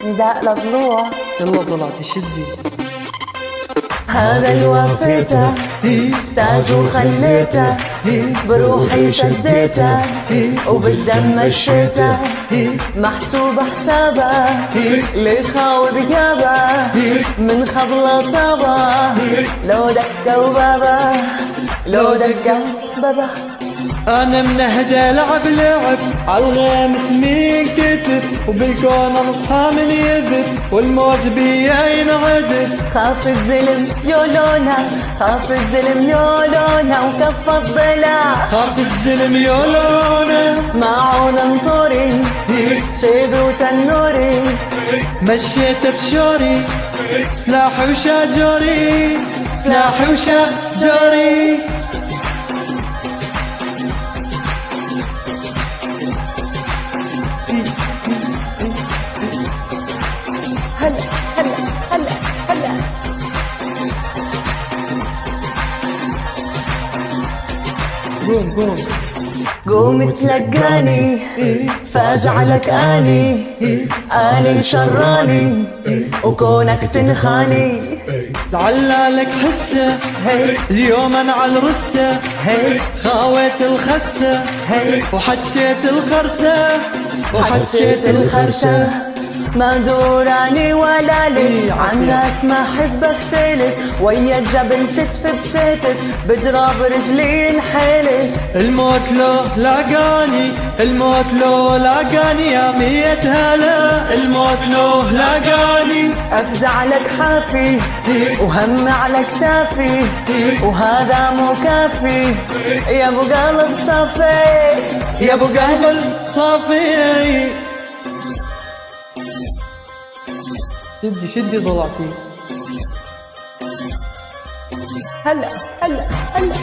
نداء لضلوع يلا طلعتي شدي. هذا اللي وفيته تاج وخليته بروحي شديته وبالدم مشيته محسوب حسابه اللي خاوي بجابه من خبله صابه لو دقه وبابه لو دقه بابه. انا من اهدى لعب عالغيم اسمي كتف وبالكون اصحى من يدف والموت بيا ينعدف. خاف الظلم يولونا خاف الظلم يولونا وكف الضلع خاف الظلم يولونا معون انطوري شيد وتنوري مشيت بشوري سلاحي وشجري سلاحي وشجري. هلا هلا هلا هلا قوم قوم تلقاني فاجعلك اني اني شراني وكونك تنخاني. لعلالك حسه اليوم انا على الرسه خاويت الخسه وحجيت الخرسه وحجيت الخرسه. ما دوراني ولا لي عنك ما حبك تلت ويا الجبل شتف بشتف بجراب رجلي انحلت. الموت لو لاقاني الموت لو لاقاني يا مية هلا الموت لو لاقاني. افزع لك حافي وهم على كتافي وهذا مو كافي يا ابو قلب صافي يا ابو قلب صافي. شدي شدي ضلعتي. هلا هلا هلا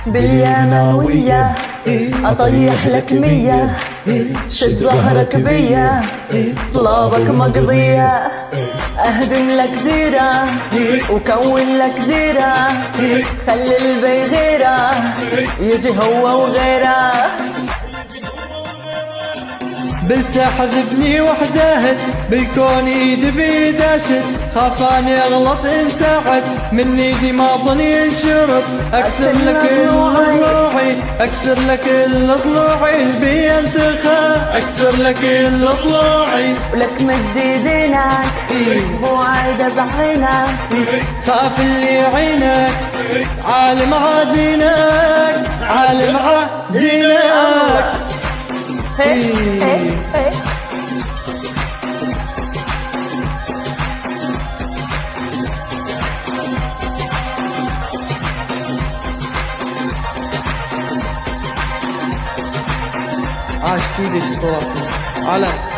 باليماوية أطيح لك 100 شد ظهرك بيا طلابك مقضية أهدم لك زيرة وكون لك زيرة خلي البي غيره يجي هو وغيره. بالساحة ذبني وحداهت بالكون ايد بيداشت خافاني اغلط انتعت من ايدي ما ظني انشرط اكسر لك الضلوعي اكسر لك الضلوعي البي انتخى اكسر لك الضلوعي ولك مد ايدينك بوعد بعينك خاف اللي عينك عالم عادينك عالم عادينك. هي هي هي عاش ايدك طلعتي علم.